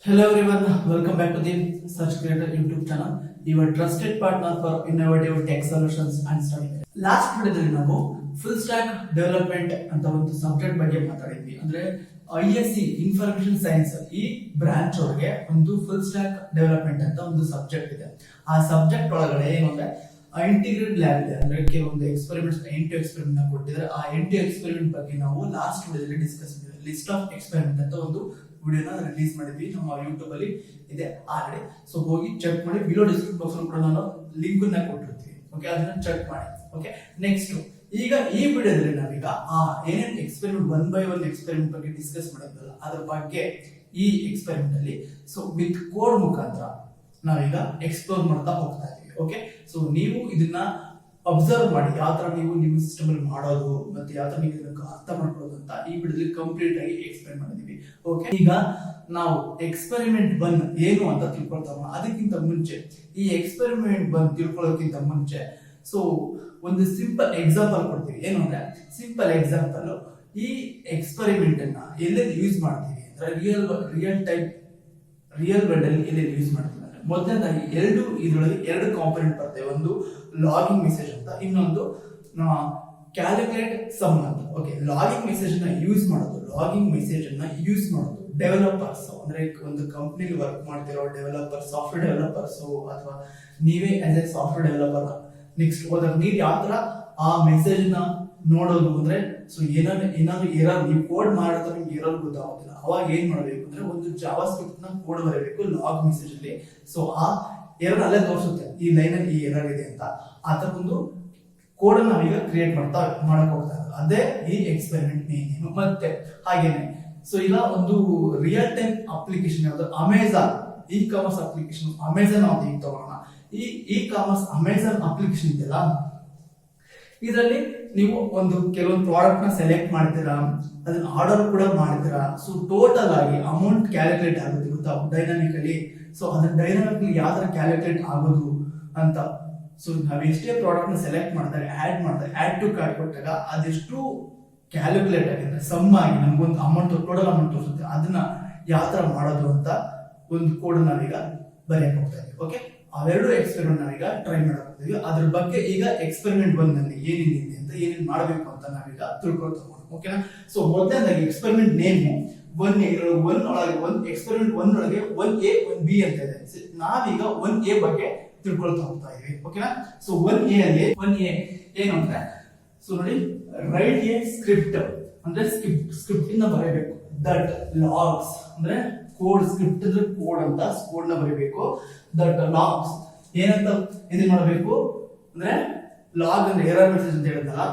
Hello everyone, welcome back to the Search Creator YouTube channel, your trusted partner for innovative tech solutions and study. Last ವಿಡಿಯೋದಲ್ಲಿ ನಾವು full stack development ಅಂತ ಒಂದು subject ಬಗ್ಗೆ ಮಾತಾಡಿದ್ವಿ. ಅಂದ್ರೆ ISC information science ಈ branch ಒಳಗೆ ಒಂದು ಫುಲ್ ಸ್ಟ್ಯಾಕ್ ಡೆವಲಪ್ಮೆಂಟ್ ಅಂತ ಒಂದು ಸಬ್ಜೆಕ್ಟ್ ಇದೆ. ಆ ಸಬ್ಜೆಕ್ಟ್ ಒಳಗಡೆ ಏನು ಅಂದ್ರೆ ಇಂಟಿಗ್ರೇಟೆಡ್ ಲ್ಯಾಬ್ ಇದೆ. ಅಂದ್ರೆ ಕೆಲವೊಂದು ಎಕ್ಸ್ಪೆರಿಮೆಂಟ್ಸ್ 8 ಎಕ್ಸ್ಪೆರಿಮೆಂಟ್ ನ ಕೊಟ್ಟಿದ್ದಾರೆ. ಆ 8 ಎಕ್ಸ್ಪೆರಿಮೆಂಟ್ ಬಗ್ಗೆ ನಾವು ಲಾಸ್ಟ್ ವಿಡಿಯೋದಲ್ಲಿ ಡಿಸ್ಕಸ್ ಮಾಡಿದ್ವಿ. ಲಿಸ್ಟ್ ಆಫ್ ಎಕ್ಸ್ಪೆರಿಮೆಂಟ್ ಅಂತ ಒಂದು ವಿಡಿಯೋನ ರಿಲೀಸ್ ಮಾಡಿದ್ವಿ, ನಮ್ಮ ಯೂಟ್ಯೂಬ್ ಅಲ್ಲಿ ಇದೆ ಆಲ್ರೆಡಿ. ಸೊ ಹೋಗಿ ಚೆಕ್ ಮಾಡಿ, ಬಿಲೋ ಡಿಸ್ಕ್ರಿಪ್ಷನ್ ಬಾಕ್ಸ್ ಕೂಡ ನಾನು ಲಿಂಕ್ ಅನ್ನ ಕೊಟ್ಟಿರ್ತೀವಿ. ಓಕೆ, ಅದನ್ನ ಚೆಕ್ ಮಾಡಿ. ಓಕೆ, ನೆಕ್ಸ್ಟ್ ಈಗ ಈ ವಿಡಿಯೋದಲ್ಲಿ ನಾವೀಗ ಏನೇನು ಎಕ್ಸ್ಪೆರಿಮೆಂಟ್ 1 by 1 ಎಕ್ಸ್ಪೆರಿಮೆಂಟ್ ಬಗ್ಗೆ ಡಿಸ್ಕಸ್ ಮಾಡಿದ್ವಲ್ಲ ಅದ್ರ ಬಗ್ಗೆ ಈ ಎಕ್ಸ್ಪೆರಿಮೆಂಟ್ ಅಲ್ಲಿ ಸೊ ವಿತ್ ಕೋಡ್ ಮುಖಾಂತರ ನಾವೀಗ ಎಕ್ಸ್ಪ್ಲೋರ್ ಮಾಡ್ತಾ ಹೋಗ್ತಾ ಇದೀವಿ. ಓಕೆ, ಸೊ ನೀವು ಇದನ್ನ ಅಬ್ಸರ್ವ್ ಮಾಡಿ ಯಾವ ತರ ನೀವು ನಿಮ್ಮ ಸಿಸ್ಟಮ್ ಅಲ್ಲಿ ಮಾಡೋದು ಮತ್ತೆ ಯಾವ ತರ ನೀವು ಇದನ್ನ ಅರ್ಥ ಮಾಡ್ಕೊಳ್ಳೋದು ಅಂತ ಈ ವಿಡಿಯೋದಲ್ಲಿ ಕಂಪ್ಲೀಟ್ ಆಗಿ ಎಕ್ಸ್ಪ್ಲೈನ್ ಮಾಡಿದೀವಿ. ಓಕೆ, ಈಗ ನಾವು ಎಕ್ಸ್ಪೆರಿಮೆಂಟ್ 1 ಏನು ಅಂತ ತಿಳ್ಕೊಳ್ತಾವ. ಅದಕ್ಕಿಂತ ಮುಂಚೆ ಈ ಎಕ್ಸ್ಪೆರಿಮೆಂಟ್ 1 ತಿಳ್ಕೊಳ್ಳೋಕ್ಕಿಂತ ಮುಂಚೆ ಸೊ ಒಂದು ಸಿಂಪಲ್ ಎಕ್ಸಾಂಪಲ್ ಕೊಡ್ತೀವಿ. ಏನು ಅಂದ್ರೆ ಸಿಂಪಲ್ ಎಕ್ಸಾಂಪಲ್, ಈ ಎಕ್ಸ್ಪೆರಿಮೆಂಟ್ ಅನ್ನ ಎಲ್ಲೆಲ್ಲಿ ಯೂಸ್ ಮಾಡ್ತೀವಿ ಅಂದ್ರೆ ರಿಯಲ್ ವರ್ಲ್ಡ್ ಅಲ್ಲಿ ಎಲ್ಲೆಲ್ಲಿ ಯೂಸ್ ಮಾಡ್ತೀವಿ ಅಂದ್ರೆ ಮೊದಲನೇದಾಗಿ ಇದರೊಳಗೆ ಎರಡು ಕಾಂಪೊನೆಂಟ್ ಬರ್ತವೆ. ಒಂದು ಲಾಗಿಂಗ್ ಮೆಸೇಜ್ ಅಂತ, ಇನ್ನೊಂದು ಕ್ಯಾಲ್ಕುಲೇಟ್ ಸಮ್ ಅಂತ. ಓಕೆ, ಲಾಗಿಂಗ್ ಮೆಸೇಜ್ ಅನ್ನ ಯೂಸ್ ಮಾಡೋದು ಡೆವಲಪರ್ಸ್ ಅಂದ್ರೆ ಒಂದು ಕಂಪ್ನಿಲಿ ವರ್ಕ್ ಮಾಡ್ತಿರೋ ಡೆವಲಪರ್, ಸಾಫ್ಟ್ವೇರ್ ಡೆವಲಪರ್ಸ್ ಅಥವಾ ನೀವೇ as A software developer next ಹೋದಾಗ ನೀವು ಯಾವ ತರ ಆ ಮೆಸೇಜ್ ನ ನೋಡೋದು ಅಂದ್ರೆ ಸೊ ಏನಾದ್ರು ಎರರ್ ನೀವು ಕೋಡ್ ಮಾಡಿದ್ರೆ ನಿಮ್ಗೆ ಎರರ್ ಗೊತ್ತಾಗೋದಿಲ್ಲ. ಅವಾಗ ಏನ್ ಮಾಡ್ಬೇಕು ಅಂದ್ರೆ ಒಂದು ಜಾವಾ ಸ್ಕ್ರಿಪ್ಟ್ ನ ಕೋಡ್ ಬರೀಬೇಕು ಲಾಗ್ ಮೆಸೇಜ್ ಅಲ್ಲಿ. ಸೊ ಆ ಎರರ್ ಅಲ್ಲೇ ತೋರಿಸುತ್ತೆ ಈ ಲೈನ್ ಅಲ್ಲಿ ಈ ಎರರ್ ಇದೆ ಅಂತ. ಆ ತರ ಒಂದು ಕೋಡ್ ನಾವೀಗ ಕ್ರಿಯೇಟ್ ಮಾಡಕ್ ಹೋಗ್ತಾ ಇರೋದು. ಅದೇ ಈ ಎಕ್ಸ್ಪೆರಿಮೆಂಟ್ ನೇಮ್. ಮತ್ತೆ ಹಾಗೇನೆ ಸೊ ಈಗ ಒಂದು ರಿಯಲ್ ಟೈಮ್ ಅಪ್ಲಿಕೇಶನ್ ಯಾವುದು, Amazon E commerce application. Amazon ಅಂತ ಈಗ ತಗೋಣ. ಈ ಇ ಕಾಮರ್ಸ್ ಅಮೆಜಾನ್ ಅಪ್ಲಿಕೇಶನ್ ಇದೆಯಲ್ಲ, ಇದರಲ್ಲಿ ನೀವು ಕೆಲವೊಂದು ಪ್ರಾಡಕ್ಟ್ ನ ಸೆಲೆಕ್ಟ್ ಮಾಡ್ತೀರಾ, ಅದನ್ನ ಆರ್ಡರ್ ಕೂಡ ಮಾಡ್ತೀರಾ. ಸೊ ಟೋಟಲ್ ಆಗಿ ಅಮೌಂಟ್ ಕ್ಯಾಲ್ಕುಲೇಟ್ ಆಗುತ್ತೆ ಗೊತ್ತಾ ಡೈನಾಮಿಕಲಿ. ಸೊ ಅದನ್ನ ಡೈನಾಮಿಕಲಿ ಯಾವ ತರ ಕ್ಯಾಲ್ಕುಲೇಟ್ ಆಗೋದು ಅಂತ. ಸೊ ನಾವ್ ಎಷ್ಟೇ ಪ್ರಾಡಕ್ಟ್ ನ ಸೆಲೆಕ್ಟ್ ಮಾಡ್ತಾರೆ, ಆಡ್ ಟು ಕಾರ್ಟ್ ಕೊಟ್ಟಾಗ ಅದೆಷ್ಟು ಕ್ಯಾಲ್ಕುಲೇಟ್ ಆಗಿದೆ ಸಮ್ ಆಗಿ ನಮ್ಗೊಂದು ಅಮೌಂಟ್ ಟೋಟಲ್ ಅಮೌಂಟ್ ತೋರಿಸುತ್ತೆ. ಅದನ್ನ ಯಾವ ತರ ಮಾಡೋದು ಅಂತ ಒಂದು ಕೋಡ್ ನಾವೀಗ ಬರೆಯಕ್ ಹೋಗ್ತಾ ಇದೀವಿ. ಓಕೆ, ಅವೆರಡು ಎಕ್ಸ್ಪೆರಿಮೆಂಟ್ ನಾವೀಗ ಟ್ರೈ ಮಾಡಕ್ ಹೋಗ್ತೀವಿ. ಅದ್ರ ಬಗ್ಗೆ ಈಗ ಎಕ್ಸ್ಪೆರಿಮೆಂಟ್ 1 ನಲ್ಲಿ ಏನೇನಿದೆ ಅಂತ ಏನೇನ್ ಮಾಡಬೇಕು ಅಂತ ನಾವೀಗ ತಿಳ್ಕೊಳ್ತಾ ಹೋಗೋಣ. ಓಕೆನಾ? ಸೊ ಮೊದಲನೇದಾಗಿ ಎಕ್ಸ್ಪೆರಿಮೆಂಟ್ ನೇಮ್ 1A ಒಳಗೆ ಎಕ್ಸ್ಪೆರಿಮೆಂಟ್ 1 ಒಳಗೆ 1A 1B ಅಂತ ಇದೆ. ನಾವೀಗ 1A ಬಗ್ಗೆ ತಿಳ್ಕೊಳ್ತಾ ಹೋಗ್ತಾ ಇದೀವಿ. ಓಕೆನಾ? ಸೊ 1A ಅಲ್ಲಿ 1A ಏನು ಅಂದ್ರೆ ಸೊ ನೋಡಿ, ರೈಟ್ ಎ ಸ್ಕ್ರಿಪ್ಟ್ ಅಂದ್ರೆ ಸ್ಕ್ರಿಪ್ಟ್ ಇಂದ ಬರೀಬೇಕು. ದಟ್ ಲಾಗ್ಸ್ ಅಂದ್ರೆ ಕೋಡ್, ಸ್ಕ್ರಿಪ್ಟ್ ಅಂದ್ರೆ ಕೋಡ್ ಅಂತ ಕೋಡ್ ನ ಬರೀಬೇಕು. ದಟ್ ಲಾಗ್ಸ್ ಏನಂತ ಏನೇನ್ ಮಾಡಬೇಕು ಅಂದ್ರೆ ಲಾಗ್ ಅಂದ್ರೆ ಎರರ್ ಮೆಸೇಜ್ ಅಂತ ಹೇಳಿದ್ನಲ್ಲ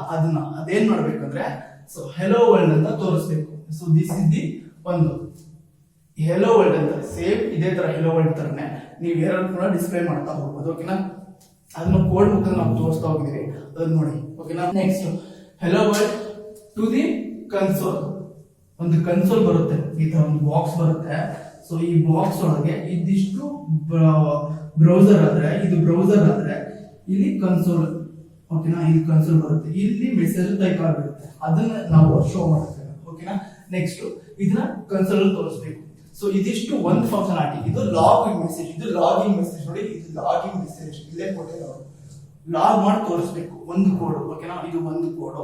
ಅದೇನ್ ಮಾಡ್ಬೇಕು ಅಂದ್ರೆ ಸೊ ಹೆಲೋ ವರ್ಲ್ಡ್ ಅಂತ ತೋರಿಸ್ಬೇಕು. ಸೊ ದಿಸ್ ಇಸ್ ದಿ ಒಂದು ಹೆಲೋ ವರ್ಲ್ಡ್ ಅಂತ ಸೇಮ್ ಇದೇ ತರ ಹೆಲೋ ವರ್ಲ್ಡ್ ತರನೇ ನೀವು ಎರರ್ ಕೂಡ ಡಿಸ್ಪ್ಲೇ ಮಾಡ್ತಾ ಹೋಗ್ಬೋದು. ಓಕೆನಾ? ಅದನ್ನ ಕೋಡ್ ಮುಖಾಂತರ ನಾವು ತೋರಿಸ್ತಾ ಹೋಗಿದೀವಿ, ಅದನ್ನ ನೋಡಿ. ಓಕೆನಾ? Next hello world to the console. ಒಂದು ಕನ್ಸೋಲ್ ಬರುತ್ತೆ, ಈ ತರ ಒಂದು ಬಾಕ್ಸ್ ಬರುತ್ತೆ. ಸೊ ಈ ಬಾಕ್ಸ್ ಒಳಗೆ ಇದಿಷ್ಟು ಬ್ರೌಸರ್ ಆದ್ರೆ ಇಲ್ಲಿ ಕನ್ಸೋಲ್. ಓಕೆನಾ? ಇಲ್ಲಿ ಕನ್ಸೋಲ್ ಬರುತ್ತೆ, ಇಲ್ಲಿ ಮೆಸೇಜ್ ಟೈಪ್ ಆಗಿರುತ್ತೆ, ಅದನ್ನ ನಾವು ಶೋ ಮಾಡ್ತೇವೆ. ಓಕೆನಾ? ನೆಕ್ಸ್ಟ್ ಇದನ್ನ ಕನ್ಸೋಲ್ ಅಲ್ಲಿ ತೋರಿಸಬೇಕು. ಸೊ ಇದಿಷ್ಟು ಒಂದು ಫಂಕ್ಷನಾಲಿಟಿ. ಇದು ಲಾಗಿಂಗ್ ಮೆಸೇಜ್ ನೋಡಿ, ಇದು ಲಾಗಿಂಗ್ ಮೆಸೇಜ್ ಇಲ್ಲೇ ಕೊಟ್ಟಿರೋರು ಲಾಗ್ ಮಾಡಿ ತೋರಿಸ್ಬೇಕು ಒಂದು ಕೋಡ್. ಓಕೆನಾ? ಇದು ಒಂದು ಕೋಡ್.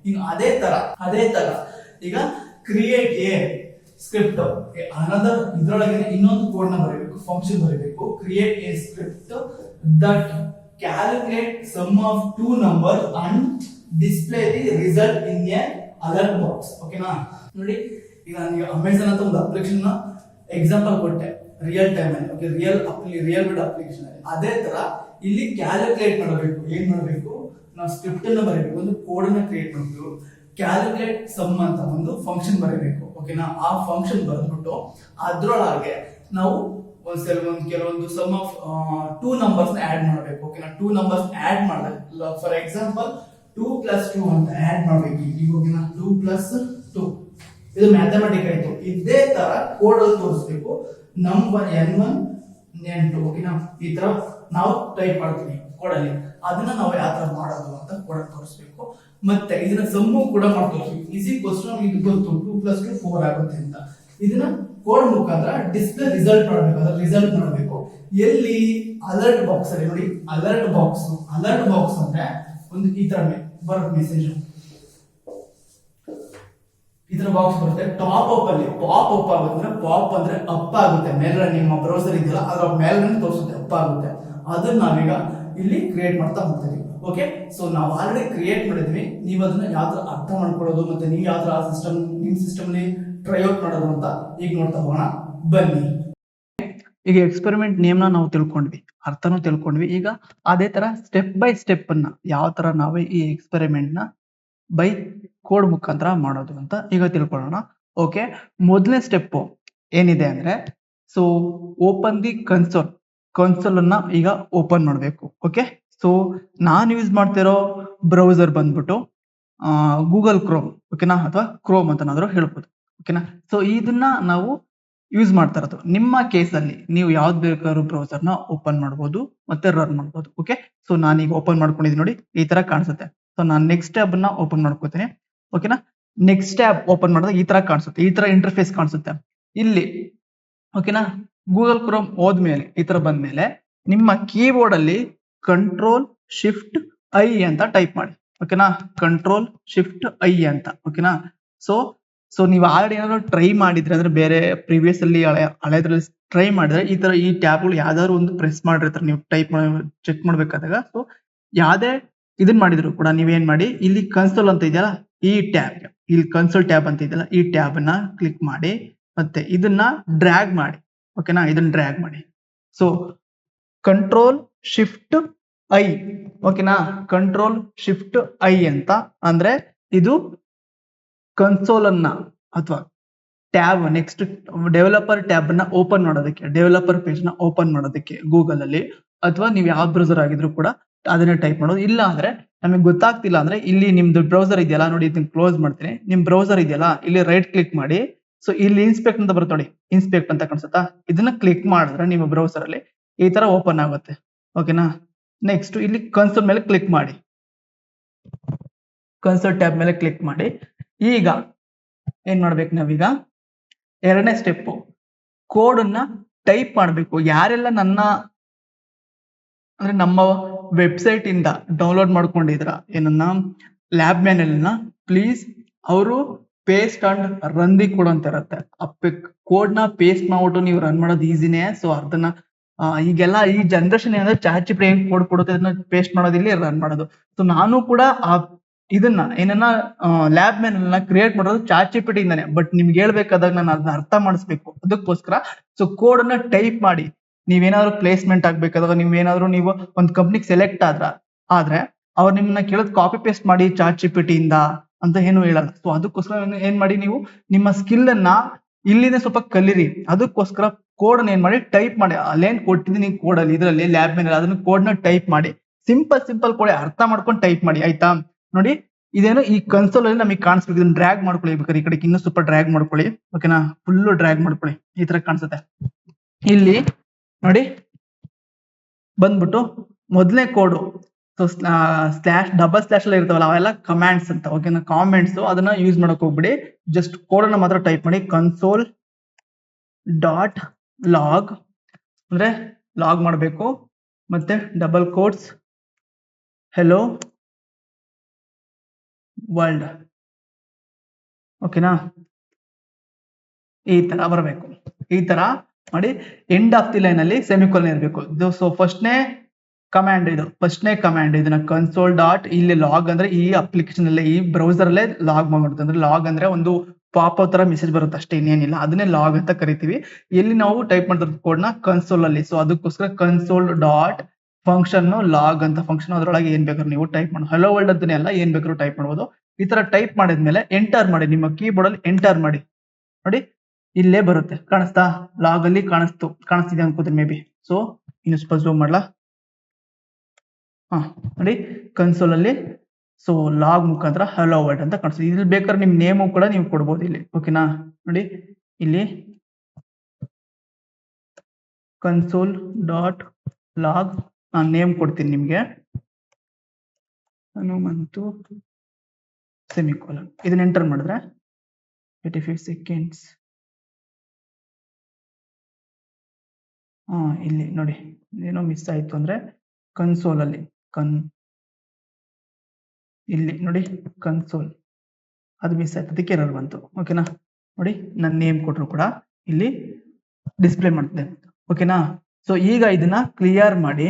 ಇನ್ನು ಅದೇ ತರ ಈಗ ಕ್ರಿಯೇಟ್ ಎ ಸ್ಕ್ರಿಪ್ಟ್ ಅನದರ್, ಇದ್ರೊಳಗೆ ಇನ್ನೊಂದು ಕೋಡ್ ನ ಬರೀಬೇಕು, ಫಂಕ್ಷನ್ ಬರೀಬೇಕು. Create a script that calculate sum of 2 numbers and display the result in a alert box. ಓಕೆನಾ? ನೋಡಿ, ಈಗ ನಾನು ಅಮೆಜಾನ್ ಅಂತ ಒಂದು ಅಪ್ಲಿಕೇಶನ್ ನ ಎಕ್ಸಾಂಪಲ್ ಕೊಟ್ಟೆ ರಿಯಲ್ ಟೈಮ್ ಅಲ್ಲಿ. ಓಕೆ, ರಿಯಲ್ ವರ್ಲ್ಡ್ ಅಪ್ಲಿಕೇಶನ್ ಅಲ್ಲಿ ಅದೇ ತರ ಇಲ್ಲಿ ಕ್ಯಾಲ್ಕುಲೇಟ್ ಮಾಡಬೇಕು. ಏನ್ ಮಾಡಬೇಕು, ನಾವು ಸ್ಕ್ರಿಪ್ಟ್ ಅನ್ನ ಬರೀಬೇಕು, ಒಂದು ಕೋಡ್ ಅನ್ನ ಕ್ರಿಯೇಟ್ ಮಾಡಬೇಕು. ಕ್ಯಾಲ್ಕುಲೇಟ್ ಸಮ್ ಅಂತ ಒಂದು ಫಂಕ್ಷನ್ ಬರೀಬೇಕು. ಓಕೆನಾ? ಆ ಫಂಕ್ಷನ್ ಬರೆದ್ಬಿಟ್ಟು ಅದ್ರೊಳಗೆ ನಾವು ಕೆಲವೊಂದು ಸಮ್ ಆಫ್ 2 numbers ನ ಆಡ್ ಮಾಡಬೇಕು. ಓಕೆನಾ? 2 numbers ಆಡ್ ಮಾಡಿದಾಗ ಫಾರ್ ಎಕ್ಸಾಂಪಲ್ 2 + 2 ಅಂತ ಆಡ್ ಮಾಡಬೇಕು. ಈಗ ಓಕೆನಾ? 2 + 2 ಇದು ಮ್ಯಾಥಮೆಟಿಕ್ ಆಯ್ತು. ಇದೇ ತರ ಕೋಡ್ ಅಲ್ಲಿ ತೋರಿಸಬೇಕು. Number n1 n2. ಓಕೆನಾ? ಈ ತರ ನಾವು ಟೈಪ್ ಮಾಡ್ತೀವಿ ಕೋಡ್ ಅಲ್ಲಿ. ಅದನ್ನ ನಾವು ಯಾವ ತರ ಮಾಡೋದು ಅಂತ ಕೋಡ್ ತೋರಿಸಬೇಕು. ಮತ್ತೆ ಇದನ್ನ ಸಮ್ಮು ಕೂಡ ಮಾಡಿ ತೋರಿಸಬೇಕು. ಇದು ಗೊತ್ತು 2 + 2 4 ಆಗುತ್ತೆ ಅಂತ. ಇದನ್ನ ಕೋಡ್ ಮುಖಾಂತರ ಡಿಸ್ಪ್ಲೇ ರಿಸಲ್ಟ್ ನೋಡಬೇಕು, ಅದರ ರಿಸಲ್ಟ್ ನೋಡಬೇಕು. ಎಲ್ಲಿ ಅಲರ್ಟ್ ಬಾಕ್ಸ್ ಅಲ್ಲಿ ನೋಡಿ, ಅಲರ್ಟ್ ಬಾಕ್ಸ್ ಅಂದ್ರೆ ಒಂದು ಈ ತರ ಬರುತ್ತೆ ಮೆಸೇಜ್, ಈ ತರ ಬಾಕ್ಸ್ ಬರುತ್ತೆ. ಟಾಪ್ ಅಪ್ ಅಲ್ಲಿ ಪಾಪ್ ಅಪ್ ಆಗುತ್ತೆ, ಪಾಪ್ ಅಂದ್ರೆ ಅಪ್ ಆಗುತ್ತೆ ಮೇಲೆ, ನಿಮ್ಮ ಬ್ರೌಸರ್ ಇದೆಯಲ್ಲ ಅದರ ಮೇಲೆ ತೋರಿಸುತ್ತೆ, ಅಪ್ ಆಗುತ್ತೆ. ಅದನ್ನ ನಾವೀಗ ಇಲ್ಲಿ ಕ್ರಿಯೇಟ್ ಮಾಡ್ತಾ ಹೋಗ್ತೀವಿ. ಓಕೆ, ಸೊ ನಾವು ಆಲ್ರೆಡಿ ಕ್ರಿಯೇಟ್ ಮಾಡಿದ್ವಿ. ನೀವು ಅದನ್ನ ಯಾವ ತರ ಅರ್ಥ ಮಾಡ್ಕೊಳ್ಳೋದು ಮತ್ತೆ ನೀವು ಯಾವ ತರ ಸಿಸ್ಟಮ್ ನಿಮ್ ಸಿಸ್ಟಮ್ ಅಲ್ಲಿ ಟ್ರೈ ಔಟ್ ಮಾಡೋದು ಅಂತ ಈಗ ನೋಡ್ತಾ ಹೋಗೋಣ ಬನ್ನಿ. ಈಗ ಎಕ್ಸ್ಪೆರಿಮೆಂಟ್ ನೇಮ್ನ ನಾವು ತಿಳ್ಕೊಂಡ್ವಿ, ಅರ್ಥನೂ ತಿಳ್ಕೊಂಡ್ವಿ. ಈಗ ಅದೇ ತರ ಸ್ಟೆಪ್ ಬೈ ಸ್ಟೆಪ್ ಅನ್ನ ಯಾವ ತರ ನಾವೇ ಈ ಎಕ್ಸ್ಪೆರಿಮೆಂಟ್ ನ ಬೈ ಕೋಡ್ ಮುಖಾಂತರ ಮಾಡೋದು ಅಂತ ಈಗ ತಿಳ್ಕೊಳ್ಳೋಣ. ಓಕೆ, ಮೊದಲನೇ ಸ್ಟೆಪ್ ಏನಿದೆ ಅಂದ್ರೆ, ಸೊ ಓಪನ್ ದಿ ಕನ್ಸೋಲ್ ಅನ್ನ ಈಗ ಓಪನ್ ಮಾಡಬೇಕು. ಓಕೆ, ಸೊ ನಾನು ಯೂಸ್ ಮಾಡ್ತಿರೋ ಬ್ರೌಸರ್ ಬಂದ್ಬಿಟ್ಟು ಗೂಗಲ್ ಕ್ರೋಮ್, ಓಕೆನಾ, ಅಥವಾ ಕ್ರೋಮ್ ಅಂತನಾದ್ರೂ ಹೇಳ್ಬೋದು. ಓಕೆನಾ, ಸೊ ಇದನ್ನ ನಾವು ಯೂಸ್ ಮಾಡ್ತಾ ಇರೋದು. ನಿಮ್ಮ ಕೇಸಲ್ಲಿ ನೀವು ಯಾವ್ದು ಬೇಕಾದ್ರೂ ಬ್ರೌಸರ್ ನ ಓಪನ್ ಮಾಡ್ಬೋದು ಮತ್ತೆ ರನ್ ಮಾಡ್ಬೋದು. ಓಕೆ, ಸೊ ನಾನೀಗ ಓಪನ್ ಮಾಡ್ಕೊಂಡಿದ್ದೀನಿ ನೋಡಿ, ಈ ತರ ಕಾಣಿಸುತ್ತೆ. ಸೊ ನಾನು ನೆಕ್ಸ್ಟ್ ಟ್ಯಾಬ್ ಅನ್ನ ಓಪನ್ ಮಾಡ್ಕೋತೀನಿ. ಓಕೆನಾ, ನೆಕ್ಸ್ಟ್ ಟ್ಯಾಬ್ ಓಪನ್ ಮಾಡಿದಾಗ ಈ ತರ ಕಾಣಿಸುತ್ತೆ, ಈ ತರ ಇಂಟರ್ಫೇಸ್ ಕಾಣಿಸುತ್ತೆ ಇಲ್ಲಿ. ಓಕೆನಾ, ಗೂಗಲ್ ಕ್ರೋಮ್ ಹೋದ್ಮೇಲೆ ಈ ತರ ಬಂದ್ಮೇಲೆ ನಿಮ್ಮ ಕೀಬೋರ್ಡ್ ಅಲ್ಲಿ ಕಂಟ್ರೋಲ್ ಶಿಫ್ಟ್ ಐ ಅಂತ ಟೈಪ್ ಮಾಡಿ. ಓಕೆನಾ, ಕಂಟ್ರೋಲ್ ಶಿಫ್ಟ್ ಐ ಅಂತ. ಓಕೆನಾ, ಸೊ ನೀವು ಆಲ್ರೆಡಿ ಏನಾದ್ರು ಟ್ರೈ ಮಾಡಿದ್ರೆ ಅಂದ್ರೆ ಬೇರೆ ಪ್ರಿವಿಯಸ್ ಅಲ್ಲಿ ಹಳೆದ್ರಲ್ಲಿ ಟ್ರೈ ಮಾಡಿದ್ರೆ ಈ ತರ ಈ ಟ್ಯಾಬ್ಗಳು ಯಾವ್ದಾದ್ರು ಒಂದು ಪ್ರೆಸ್ ಮಾಡಿರ್ತಾರೆ ನೀವು ಟೈಪ್ ಚೆಕ್ ಮಾಡ್ಬೇಕಾದಾಗ. ಸೊ ಯಾವ್ದೇ ಇದನ್ ಮಾಡಿದ್ರು ಕೂಡ ನೀವೇನ್ ಮಾಡಿ, ಇಲ್ಲಿ ಕನ್ಸೋಲ್ ಅಂತ ಇದೆಯಲ್ಲ ಈ ಟ್ಯಾಬ್, ಇಲ್ಲಿ ಕನ್ಸೋಲ್ ಟ್ಯಾಬ್ ಅಂತ ಇದೆಯಲ್ಲ ಈ ಟ್ಯಾಬ್ ಅನ್ನ ಕ್ಲಿಕ್ ಮಾಡಿ ಮತ್ತೆ ಇದನ್ನ ಡ್ರ್ಯಾಗ್ ಮಾಡಿ. ಓಕೆನಾ, ಇದನ್ನ ಡ್ರ್ಯಾಗ್ ಮಾಡಿ. ಸೊ ಕಂಟ್ರೋಲ್ ಶಿಫ್ಟ್ ಐ, ಓಕೆನಾ, ಕಂಟ್ರೋಲ್ ಶಿಫ್ಟ್ ಐ ಅಂತ ಅಂದ್ರೆ ಇದು ಕನ್ಸೋಲ್ ಅನ್ನ ಅಥವಾ ಟ್ಯಾಬ್ ನೆಕ್ಸ್ಟ್ ಡೆವಲಪರ್ ಟ್ಯಾಬ್ ಅನ್ನ ಓಪನ್ ಮಾಡೋದಕ್ಕೆ, ಡೆವಲಪರ್ ಪೇಜ್ ನ ಓಪನ್ ಮಾಡೋದಕ್ಕೆ ಗೂಗಲ್ ಅಲ್ಲಿ, ಅಥವಾ ನೀವು ಯಾವ ಬ್ರೌಸರ್ ಆಗಿದ್ರು ಕೂಡ ಅದನ್ನ ಟೈಪ್ ಮಾಡೋದು. ಇಲ್ಲ ಅಂದ್ರೆ ನಮಗೆ ಗೊತ್ತಾಗ್ತಿಲ್ಲ ಅಂದ್ರೆ ಇಲ್ಲಿ ನಿಮ್ದು ಬ್ರೌಸರ್ ಇದೆಯಲ್ಲ ನೋಡಿ, ಇದನ್ನ ಕ್ಲೋಸ್ ಮಾಡ್ತೀನಿ. ನಿಮ್ ಬ್ರೌಸರ್ ಇದೆಯಲ್ಲ ಇಲ್ಲಿ ರೈಟ್ ಕ್ಲಿಕ್ ಮಾಡಿ. ಸೊ ಇಲ್ಲಿ ಇನ್ಸ್ಪೆಕ್ಟ್ ಅಂತ ಬರುತ್ತೆ ನೋಡಿ, ಇನ್ಸ್ಪೆಕ್ಟ್ ಅಂತ ಕಾಣಿಸುತ್ತಾ, ಇದನ್ನ ಕ್ಲಿಕ್ ಮಾಡಿದ್ರೆ ನಿಮ್ಮ ಬ್ರೌಸರ್ ಅಲ್ಲಿ ಈ ತರ ಓಪನ್ ಆಗುತ್ತೆ. ಓಕೆನಾ, ನೆಕ್ಸ್ಟ್ ಇಲ್ಲಿ ಕನ್ಸೋಲ್ ಮೇಲೆ ಕ್ಲಿಕ್ ಮಾಡಿ, ಕನ್ಸೋಲ್ ಟ್ಯಾಬ್ ಮೇಲೆ ಕ್ಲಿಕ್ ಮಾಡಿ. ಈಗ ಏನ್ ಮಾಡ್ಬೇಕು ನಾವೀಗ, ಎರಡನೇ ಸ್ಟೆಪ್ ಕೋಡ್ ಅನ್ನ ಟೈಪ್ ಮಾಡಬೇಕು. ಯಾರೆಲ್ಲ ಅಂದ್ರೆ ನಮ್ಮ ವೆಬ್ಸೈಟ್ ಇಂದ ಡೌನ್ಲೋಡ್ ಮಾಡ್ಕೊಂಡಿದ್ರ ಏನನ್ನ ಲ್ಯಾಬ್ ಮ್ಯಾನುಯಲ್ ಪ್ಲೀಸ್ ಅವರು paste and run the code ಅಂತ ಇರುತ್ತೆ. ಕೋಡ್ ನ ಪೇಸ್ಟ್ ಮಾಡ್ಬಿಟ್ಟು ನೀವು ರನ್ ಮಾಡೋದು ಈಸಿನೇ. ಸೊ ಅದನ್ನ ಈಗೆಲ್ಲ ಈ ಜನರೇಷನ್ ಏನಂದ್ರೆ ಚಾಚಿಪಿ ಹೆಂಗ್ ಕೋಡ್ ಕೊಡುತ್ತೆ ಅದನ್ನ ಪೇಸ್ಟ್ ಮಾಡೋದಿಲ್ಲಿ ರನ್ ಮಾಡೋದು. ಸೊ ನಾನು ಕೂಡ ಇದನ್ನ ಏನನ್ನ ಲ್ಯಾಬ್ ಮ್ಯಾನುಯಲ್ ಕ್ರಿಯೇಟ್ ಮಾಡೋದು ಚಾಚಿಪಿಟಿ ಇಂದಾನೆ. ಬಟ್ ನಿಮ್ಗೆ ಹೇಳ್ಬೇಕಾದಾಗ ನಾನು ಅದನ್ನ ಅರ್ಥ ಮಾಡಿಸ್ಬೇಕು, ಅದಕ್ಕೋಸ್ಕರ ಸೊ ಕೋಡ್ ಅನ್ನ ಟೈಪ್ ಮಾಡಿ. ನೀವೇನಾದ್ರು ಪ್ಲೇಸ್ಮೆಂಟ್ ಆಗ್ಬೇಕಾದಾಗ ನೀವು ಒಂದು ಕಂಪ್ನಿಗೆ ಸೆಲೆಕ್ಟ್ ಆದ್ರೆ ಅವ್ರು ನಿಮ್ಮನ್ನ ಕೇಳೋದು ಕಾಪಿ ಪೇಸ್ಟ್ ಮಾಡಿ ಚಾಚಿಪಿಟಿ ಇಂದ ಅಂತ ಏನು ಹೇಳಲ್ಲ. ಸೊ ಅದಕ್ಕೋಸ್ಕರ ಏನ್ ಮಾಡಿ, ನೀವು ನಿಮ್ಮ ಸ್ಕಿಲ್ ಅನ್ನ ಇಲ್ಲಿಂದ ಸ್ವಲ್ಪ ಕಲೀರಿ. ಅದಕ್ಕೋಸ್ಕರ ಕೋಡ್ ಏನ್ ಮಾಡಿ ಟೈಪ್ ಮಾಡಿ, ಅಲ್ಲೇನ್ ಕೊಟ್ಟಿದ್ದೀನಿ ಕೋಡ್ ಅಲ್ಲಿ ಇದರಲ್ಲಿ ಲ್ಯಾಬ್ ಮೇಲೆ ಅದನ್ನ ಕೋಡ್ ನ ಟೈಪ್ ಮಾಡಿ. ಸಿಂಪಲ್ ಕೋಡ್ ಅರ್ಥ ಮಾಡ್ಕೊಂಡು ಟೈಪ್ ಮಾಡಿ, ಆಯ್ತಾ. ನೋಡಿ ಇದೇನು ಈ ಕನ್ಸೋಲ್ ಅಲ್ಲಿ ನಮಗೆ ಕಾಣಿಸ್ಬೇಕು. ಇದನ್ನ ಡ್ರ್ಯಾಗ್ ಮಾಡ್ಕೊಳ್ಳಿ, ಬೇಕಾದ್ರೆ ಈ ಕಡೆ ಇನ್ನೂ ಸ್ವಲ್ಪ ಡ್ರ್ಯಾಗ್ ಮಾಡ್ಕೊಳ್ಳಿ. ಓಕೆನಾ, ಫುಲ್ ಡ್ರ್ಯಾಗ್ ಮಾಡ್ಕೊಳ್ಳಿ, ಈ ತರ ಕಾಣಿಸುತ್ತೆ. ಇಲ್ಲಿ ನೋಡಿ ಬಂದ್ಬಿಟ್ಟು ಮೊದಲನೇ ಕೋಡು, ಸೊ ಡಬಲ್ ಸ್ಲಾಶ್ ಎಲ್ಲ ಇರ್ತಾವಲ್ಲ ಅವೆಲ್ಲ ಕಮಾಂಡ್ಸ್ ಅಂತ. ಓಕೆನಾ, ಕಾಮೆಂಟ್ಸ್ ಅದನ್ನ ಯೂಸ್ ಮಾಡಕ್ ಹೋಗ್ಬಿಡಿ. ಜಸ್ಟ್ ಕೋಡ್ ಅನ್ನ ಮಾತ್ರ ಟೈಪ್ ಮಾಡಿ, ಕನ್ಸೋಲ್ ಡಾಟ್ ಲಾಗ್ ಅಂದ್ರೆ ಲಾಗ್ ಮಾಡಬೇಕು, ಮತ್ತೆ ಡಬಲ್ ಕೋಟ್ಸ್ ಹೆಲೋ ವರ್ಲ್ಡ್. ಓಕೆನಾ, ಈ ತರ ಬರಬೇಕು. ಈ ತರ ಮಾಡಿ ಎಂಡ್ ಆಫ್ ದಿ ಲೈನ್ ಅಲ್ಲಿ ಸೆಮಿಕೋಲನ್ ಇರಬೇಕು. ಸೊ ಫಸ್ಟ್ನೇ ಕಮಾಂಡ್ ಇದನ್ನ ಕನ್ಸೋಲ್ ಡಾಟ್, ಇಲ್ಲಿ ಲಾಗ್ ಅಂದ್ರೆ ಈ ಅಪ್ಲಿಕೇಶನ್ ಅಲ್ಲೇ ಈ ಬ್ರೌಸರ್ ಅಲ್ಲೇ ಲಾಗ್ ಮಾಡ್ಬಿಡುತ್ತೆ. ಅಂದ್ರೆ ಲಾಗ್ ಅಂದ್ರೆ ಒಂದು ಪಾಪ್ ತರ ಮೆಸೇಜ್ ಬರುತ್ತೆ ಅಷ್ಟೇ, ಇನ್ನೇನಿಲ್ಲ. ಅದನ್ನೇ ಲಾಗ್ ಅಂತ ಕರಿತೀವಿ. ಎಲ್ಲಿ ನಾವು ಟೈಪ್ ಮಾಡ್ತಿರೋ ಕೋಡ್ ನ ಕನ್ಸೋಲ್ ಅಲ್ಲಿ. ಸೊ ಅದಕ್ಕೋಸ್ಕರ ಕನ್ಸೋಲ್ ಡಾಟ್ ಫಂಕ್ಷನ್ ಲಾಗ್ ಅಂತ ಫಂಕ್ಷನ್, ಅದರೊಳಗೆ ಏನ್ ಬೇಕಾದ್ರೂ ನೀವು ಟೈಪ್ ಮಾಡಿ, ಹಲೋ ವರ್ಲ್ಡ್ ಅಂತಾನೆ ಎಲ್ಲ ಏನ್ ಬೇಕಾದ್ರೂ ಟೈಪ್ ಮಾಡ್ಬೋದು. ಈ ತರ ಟೈಪ್ ಮಾಡಿದ್ಮೇಲೆ ಎಂಟರ್ ಮಾಡಿ, ನಿಮ್ಮ ಕೀಬೋರ್ಡ್ ಅಲ್ಲಿ ಎಂಟರ್ ಮಾಡಿ. ನೋಡಿ ಇಲ್ಲೇ ಬರುತ್ತೆ, ಕಾಣಿಸ್ತಾ, ಲಾಗ್ ಅಲ್ಲಿ ಕಾಣಿಸ್ತಿದೆ ಅನ್ಕೋತೀನಿ ಮೇ ಬಿ. ಸೊ ಇನ್ನು ಸ್ವಲ್ಪ ಝೂಮ್ ಮಾಡ್ಲಾ, ನೋಡಿ ಕನ್ಸೋಲ್ ಅಲ್ಲಿ ಸೊ ಲಾಗ್ ಮುಖಾಂತರ ಹಲೋ ವರ್ಲ್ಡ್ ಅಂತ ಕಾಣಿಸ್ತದೆ. ಇಲ್ಲಿ ಬೇಕಾದ್ರೆ ನಿಮ್ ನೇಮು ಕೂಡ ನೀವು ಕೊಡ್ಬೋದು ಇಲ್ಲಿ. ಓಕೆನಾ, ನೋಡಿ ಇಲ್ಲಿ ಕನ್ಸೋಲ್ ಡಾಟ್ ಲಾಗ್ ನಾನು ನೇಮ್ ಕೊಡ್ತೀನಿ ನಿಮ್ಗೆ, ಹನುಮಂತು ಸೆಮಿಕೋಲನ್. ಇದನ್ನ ಎಂಟರ್ ಮಾಡಿದ್ರೆ 85 seconds ಇಲ್ಲಿ ನೋಡಿ ಏನೋ ಮಿಸ್ ಆಯ್ತು ಅಂದ್ರೆ ಕನ್ಸೋಲ್ ಅಲ್ಲಿ ಇಲ್ಲಿ ನೋಡಿ ಕನ್ಸೋಲ್ ಅದು ಮಿಸ್ ಆಯ್ತು, ಅದಕ್ಕೆ ಎರರ್ ಬಂತು. ಓಕೆನಾ, ನೋಡಿ ನನ್ನ ನೇಮ್ ಕೊಟ್ಟರು ಕೂಡ ಇಲ್ಲಿ ಡಿಸ್ಪ್ಲೇ ಮಾಡ್ತಿದೆ. ಓಕೆನಾ, ಸೊ ಈಗ ಇದನ್ನ ಕ್ಲಿಯರ್ ಮಾಡಿ,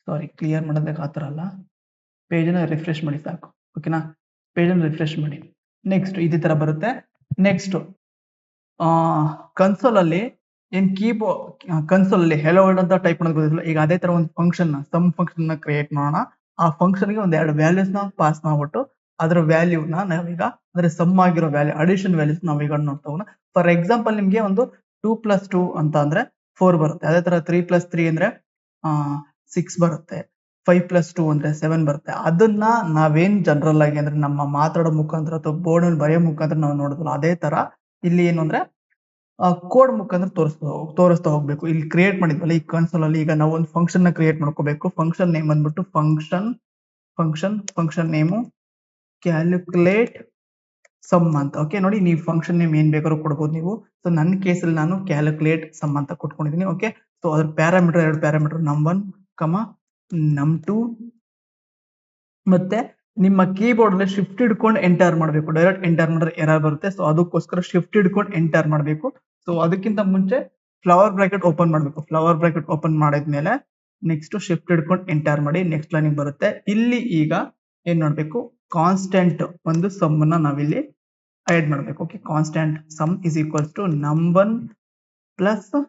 ಸಾರಿ ಕ್ಲಿಯರ್ ಮಾಡೋದಕ್ಕೆ ಆ ಥರ ಅಲ್ಲ, ಪೇಜನ್ನ ರಿಫ್ರೆಶ್ ಮಾಡಿ ಸಾಕು. ಓಕೆನಾ, ಪೇಜನ್ನು ರಿಫ್ರೆಶ್ ಮಾಡಿ. ನೆಕ್ಸ್ಟ್ ಇದೇ ತರ ಬರುತ್ತೆ. ನೆಕ್ಸ್ಟ್ ಕನ್ಸೋಲ್ ಅಲ್ಲಿ ಏನ್ ಕನ್ಸೋಲ್ ಅಲ್ಲಿ ಹೆಲೋ ವರ್ಲ್ಡ್ ಅಂತ ಟೈಪ್ ಮಾಡೋದು ಗೊತ್ತಿಲ್ಲ. ಈಗ ಅದೇ ತರ ಒಂದು ಫಂಕ್ಷನ್ ಸಮ್ ಫಂಕ್ಷನ್ ನ ಕ್ರಿಯೇಟ್ ಮಾಡೋಣ. ಆ ಫಂಕ್ಷನ್ ಗೆ ಒಂದ್ 2 ವ್ಯಾಲ್ಯೂಸ್ ನ ಪಾಸ್ ಮಾಡ್ಬಿಟ್ಟು ಅದರ ವ್ಯಾಲ್ಯೂನ ನಾವೀಗ ಅಂದ್ರೆ ಸಮ್ ಆಗಿರೋ ವ್ಯಾಲ್ಯೂ ಅಡಿಷನ್ ವ್ಯಾಲ್ಯೂಸ್ ನಾವೀಗ ನೋಡ್ತಾ ಹೋಗೋಣ. ಫಾರ್ ಎಕ್ಸಾಂಪಲ್ ನಿಮ್ಗೆ ಒಂದು 2 + 2 ಅಂತ ಅಂದ್ರೆ 4 ಬರುತ್ತೆ. ಅದೇ ತರ 3 + 3 ಅಂದ್ರೆ 6 ಬರುತ್ತೆ. 5 + 2 ಅಂದ್ರೆ 7 ಬರುತ್ತೆ. ಅದನ್ನ ನಾವೇನ್ ಜನರಲ್ ಆಗಿ ಅಂದ್ರೆ ನಮ್ಮ ಮಾತಾಡೋ ಮುಖಾಂತರ ಅಥವಾ ಬೋರ್ಡ್ ಅಲ್ಲಿ ಬರೆಯೋ ಮುಖಾಂತರ ನಾವು ನೋಡಿದ್ವಲ್ಲ, ಅದೇ ತರ ಇಲ್ಲಿ ಏನು ಅಂದ್ರೆ ಕೋಡ್ ಮುಖಾಂತರ ತೋರಿಸ್ತಾ ಹೋಗ್ಬೇಕು. ಇಲ್ಲಿ ಕ್ರಿಯೇಟ್ ಮಾಡಿದ್ವಲ್ಲ ಈ ಕನ್ಸೋಲ್ ಅಲ್ಲಿ, ಈಗ ನಾವು ಒಂದು ಫಂಕ್ಷನ್ ನ ಕ್ರಿಯೇಟ್ ಮಾಡ್ಕೋಬೇಕು. ಫಂಕ್ಷನ್ ನೇಮ್ ಬಂದ್ಬಿಟ್ಟು ಫಂಕ್ಷನ್ ನೇಮು ಕ್ಯಾಲ್ಕುಲೇಟ್ ಸಮ್ ಅಂತ. ಓಕೆ, ನೋಡಿ ನೀವು ಫಂಕ್ಷನ್ ನೇಮ್ ಏನ್ ಬೇಕಾದ್ರೂ ಕೊಡ್ಬೋದು ನೀವು. ಸೊ ನನ್ನ ಕೇಸಲ್ಲಿ ನಾನು ಕ್ಯಾಲ್ಕುಲೇಟ್ ಸಮ್ ಅಂತ ಕೊಟ್ಕೊಂಡಿದ್ದೀನಿ. ಓಕೆ, ಸೊ ಅದ್ರ ಪ್ಯಾರಾಮೀಟರ್ 2 ಪ್ಯಾರಾಮೀಟರ್ num1, num2 ಮತ್ತೆ ನಿಮ್ಮ ಕೀಬೋರ್ಡ್ ಅಲ್ಲಿ ಶಿಫ್ಟ್ ಹಿಡ್ಕೊಂಡು ಎಂಟರ್ ಮಾಡಬೇಕು. ಡೈರೆಕ್ಟ್ ಎಂಟರ್ ಮಾಡಿದ್ರೆ ಎರರ್ ಬರುತ್ತೆ. ಸೊ ಅದಕ್ಕೋಸ್ಕರ ಶಿಫ್ಟ್ ಹಿಡ್ಕೊಂಡು ಎಂಟರ್ ಮಾಡಬೇಕು. ಸೊ ಅದಕ್ಕಿಂತ ಮುಂಚೆ ಫ್ಲವರ್ ಬ್ರಾಕೆಟ್ ಓಪನ್ ಮಾಡಬೇಕು. ಫ್ಲವರ್ ಬ್ರಾಕೆಟ್ ಓಪನ್ ಮಾಡಿದ್ಮೇಲೆ ನೆಕ್ಸ್ಟ್ ಶಿಫ್ಟ್ ಹಿಡ್ಕೊಂಡು ಎಂಟರ್ ಮಾಡಿ. ನೆಕ್ಸ್ಟ್ ಲೈನಿಗೆ ಬರುತ್ತೆ. ಇಲ್ಲಿ ಈಗ ಏನ್ ಮಾಡ್ಬೇಕು, ಕಾನ್ಸ್ಟೆಂಟ್ ಒಂದು ಸಮ್ ಅನ್ನ ನಾವಿಲ್ಲಿ ಆಡ್ ಮಾಡಬೇಕು. Okay, constant sum is equals to num1 +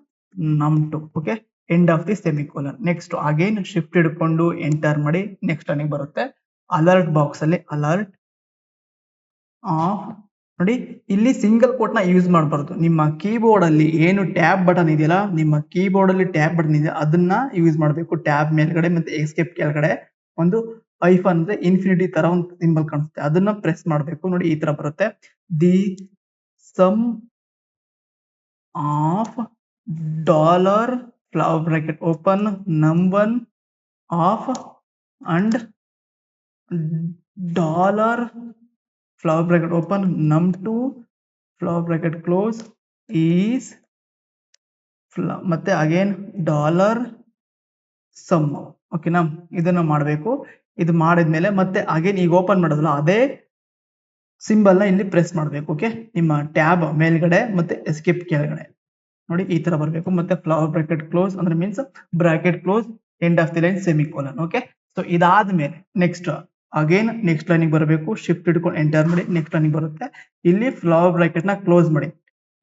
num2. Okay, end of the semicolon. Next again shift ಹಿಡ್ಕೊಂಡು ಎಂಟರ್ ಮಾಡಿ. ನೆಕ್ಸ್ಟ್ ಲೈನಿಗೆ ಬರುತ್ತೆ. ಅಲರ್ಟ್ ಬಾಕ್ಸ್ ಅಲ್ಲಿ ಅಲರ್ಟ್ ಆಫ್ ನೋಡಿ, ಇಲ್ಲಿ ಸಿಂಗಲ್ ಕೋಟ್ ನ ಯೂಸ್ ಮಾಡಬಾರ್ದು. ನಿಮ್ಮ ಕೀಬೋರ್ಡ್ ಅಲ್ಲಿ ಏನು ಟ್ಯಾಬ್ ಬಟನ್ ಇದೆಯಲ್ಲ, ನಿಮ್ಮ ಕೀಬೋರ್ಡ್ ಅಲ್ಲಿ ಟ್ಯಾಬ್ ಬಟನ್ ಇದೆ, ಅದನ್ನ ಯೂಸ್ ಮಾಡಬೇಕು. ಟ್ಯಾಬ್ ಮೇಲ್ಗಡೆ ಮತ್ತೆ ಎಸ್ಕೇಪ್ ಕೆಳಗಡೆ ಒಂದು ಐಫನ್ ಅಂದ್ರೆ ಇನ್ಫಿನಿಟಿ ತರ ಒಂದು ಸಿಂಬಲ್ ಕಾಣಿಸುತ್ತೆ, ಅದನ್ನ ಪ್ರೆಸ್ ಮಾಡಬೇಕು. ನೋಡಿ ಈ ತರ ಬರುತ್ತೆ. The sum of dollar flower bracket open num1 of and dollar flower bracket open num2 flower bracket close is ಮತ್ತೆ ಅಗೇನ್ ಡಾಲರ್ ಸಮ್. ಓಕೆನಾ, ಇದನ್ನ ಮಾಡಬೇಕು. ಇದು ಮಾಡಿದ್ಮೇಲೆ ಮತ್ತೆ ಅಗೇನ್ ಈಗ ಓಪನ್ ಮಾಡೋದಲ್ಲ, ಅದೇ ಸಿಂಬಲ್ ನ ಇಲ್ಲಿ ಪ್ರೆಸ್ ಮಾಡಬೇಕು. ಓಕೆ, ನಿಮ್ಮ ಟ್ಯಾಬ್ ಮೇಲ್ಗಡೆ ಮತ್ತೆ ಎಸ್ಕೇಪ್ ಕೆಳಗಡೆ ನೋಡಿ ಈ ತರ ಬರಬೇಕು. ಮತ್ತೆ ಫ್ಲವರ್ ಬ್ರಾಕೆಟ್ ಕ್ಲೋಸ್ ಅಂದ್ರೆ means bracket close end of the line semicolon. Okay, so ಇದಾದ್ಮೇಲೆ ನೆಕ್ಸ್ಟ್ ಅಗೇನ್ ನೆಕ್ಸ್ಟ್ ಲೈನಿಗೆ ಬರಬೇಕು. ಶಿಫ್ಟ್ ಹಿಡ್ಕೊಂಡು ಎಂಟರ್ ಮಾಡಿ. ನೆಕ್ಸ್ಟ್ ಲೈನಿಗೆ ಬರುತ್ತೆ. ಇಲ್ಲಿ ಫ್ಲವರ್ ಬ್ರಾಕೆಟ್ ನ ಕ್ಲೋಸ್ ಮಾಡಿ.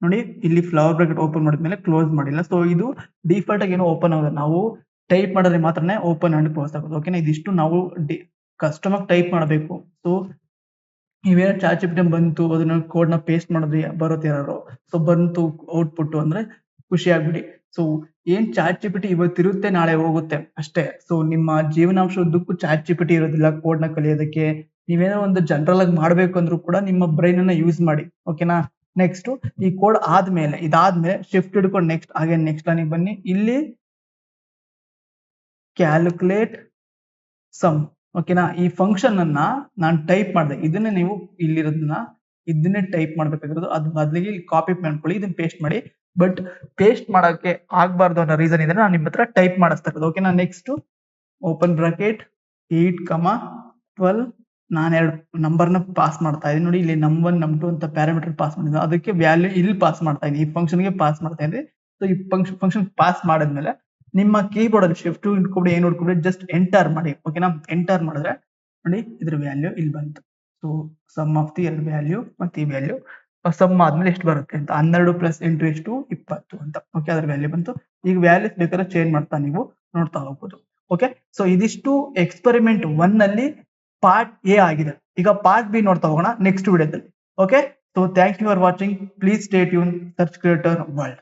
ನೋಡಿ ಇಲ್ಲಿ ಫ್ಲವರ್ ಬ್ರಾಕೆಟ್ ಓಪನ್ ಮಾಡಿದ್ಮೇಲೆ ಕ್ಲೋಸ್ ಮಾಡಿಲ್ಲ. ಸೊ ಇದು ಡಿಫಾಲ್ಟ್ ಆಗಿ ಏನೋ ಓಪನ್ ಆಗೋದು, ನಾವು ಟೈಪ್ ಮಾಡಿದ್ರೆ ಮಾತ್ರನೇ ಓಪನ್ ಅಂಡ್ ಕ್ಲೋಸ್ ಆಗೋದು. ಓಕೆನಾ, ಇದಿಷ್ಟು ನಾವು ಕಸ್ಟಮ್ ಆಗಿ ಟೈಪ್ ಮಾಡಬೇಕು. ಸೊ ನೀವೇನೋ ಚಾಟ್ ಜಿಪಿಟಿ ಬಂತು ಅದನ್ನ ಕೋಡ್ ನ ಪೇಸ್ಟ್ ಮಾಡಿದ್ರಿ ಬರುತ್ತೆ ಯಾರು, ಸೊ ಬಂತು ಔಟ್ಪುಟ್ ಅಂದ್ರೆ ಖುಷಿ ಆಗ್ಬಿಡಿ. ಸೊ ಏನ್ ಚಾಟ್ ಜಿಪಿಟಿ ಇವತ್ತಿರುತ್ತೆ ನಾಳೆ ಹೋಗುತ್ತೆ ಅಷ್ಟೇ. ಸೊ ನಿಮ್ಮ ಜೀವನಾಂಶ ಉದ್ದಕ್ಕೂ ಚಾಟ್ ಜಿಪಿಟಿ ಇರೋದಿಲ್ಲ ಕೋಡ್ ನ ಕಲಿಯೋದಕ್ಕೆ. ನೀವೇನೋ ಒಂದು ಜನರಲ್ ಆಗಿ ಮಾಡ್ಬೇಕು ಅಂದ್ರೂ ಕೂಡ ನಿಮ್ಮ ಬ್ರೈನ್ ಅನ್ನ ಯೂಸ್ ಮಾಡಿ. ಓಕೆನಾ, ನೆಕ್ಸ್ಟ್ ಈ ಕೋಡ್ ಇದಾದ್ಮೇಲೆ ಶಿಫ್ಟ್ ಹಿಡ್ಕೊಂಡು ನೆಕ್ಸ್ಟ್ ಅಗೇನ್ ನೆಕ್ಸ್ಟ್ ಲೈನಿಗೆ ಬನ್ನಿ. ಇಲ್ಲಿ ಕ್ಯಾಲ್ಕುಲೇಟ್ ಸಮ್. ಓಕೆನಾ, ಈ ಫಂಕ್ಷನ್ ಅನ್ನ ನಾನು ಟೈಪ್ ಮಾಡಿದೆ, ಇದನ್ನ ನೀವು ಇಲ್ಲಿರೋದನ್ನ ಇದನ್ನೇ ಟೈಪ್ ಮಾಡ್ಬೇಕಾಗಿರೋದು. ಅದ್ ಬದಲಿಗೆ ಇಲ್ಲಿ ಕಾಪಿ ಮಾಡ್ಕೊಳ್ಳಿ, ಇದನ್ನ ಪೇಸ್ಟ್ ಮಾಡಿ. ಬಟ್ ಪೇಸ್ಟ್ ಮಾಡಕ್ಕೆ ಆಗ್ಬಾರ್ದು ಅನ್ನೋ ರೀಸನ್ ಇದ್ರೆ ನಾನು ನಿಮ್ಮ ಹತ್ರ ಟೈಪ್ ಮಾಡಿಸ್ತಾ ಇರೋದು. ಓಕೆನಾ, ನೆಕ್ಸ್ಟ್ ಓಪನ್ ಬ್ರಾಕೆಟ್ 8, 12 ನಾನು 2 ನಂಬರ್ನ ಪಾಸ್ ಮಾಡ್ತಾ ಇದ್ದೀನಿ. ನೋಡಿ ಇಲ್ಲಿ num1 num2 ಅಂತ ಪ್ಯಾರಾಮೀಟರ್ ಪಾಸ್ ಮಾಡಿದ್ರು, ಅದಕ್ಕೆ ವ್ಯಾಲ್ಯೂ ಇಲ್ಲಿ ಪಾಸ್ ಮಾಡ್ತಾ ಇದ್ದೀನಿ, ಈ ಫಂಕ್ಷನ್ಗೆ ಪಾಸ್ ಮಾಡ್ತಾ ಇದ್ದೀನಿ. ಸೊ ಈ ಫಂಕ್ಷನ್ ಪಾಸ್ ಮಾಡಿದ್ಮೇಲೆ ನಿಮ್ಮ ಕೀಬೋರ್ಡ್ ಅಲ್ಲಿ ಶಿಫ್ಟ್ ಹಿಡ್ಕೊಂಡು ಏನು ಹಿಡ್ಕೊಂಡು ಜಸ್ಟ್ ಎಂಟರ್ ಮಾಡಿ. ಓಕೆನಾ, ಎಂಟರ್ ಮಾಡಿದ್ರೆ ನೋಡಿ ಇದ್ರ ವ್ಯಾಲ್ಯೂ ಇಲ್ಲಿ ಬಂತು. So sum of the 2 value ಮತ್ತೆ ಈ ವ್ಯಾಲ್ಯೂ ಸಮ್ ಆದ್ಮೇಲೆ ಎಷ್ಟು ಬರುತ್ತೆ ಅಂತ 12 + 8 ಎಷ್ಟು 20 ಅಂತ. ಓಕೆ, ಅದ್ರ ವ್ಯಾಲ್ಯೂ ಬಂತು. ಈಗ ವ್ಯಾಲ್ಯೂಸ್ ಬೇಕಾದ್ರೆ ಚೇಂಜ್ ಮಾಡ್ತಾ ನೀವು ನೋಡ್ತಾ ಹೋಗ್ಬೋದು. ಓಕೆ, ಸೊ ಇದಿಷ್ಟು ಎಕ್ಸ್ಪೆರಿಮೆಂಟ್ 1 ಅಲ್ಲಿ ಪಾರ್ಟ್ ಎ ಆಗಿದೆ. ಈಗ ಪಾರ್ಟ್ ಬಿ ನೋಡ್ತಾ ಹೋಗೋಣ ನೆಕ್ಸ್ಟ್ ವಿಡಿಯೋದಲ್ಲಿ. Okay, so thank you for watching. Please stay tune. Search creator world.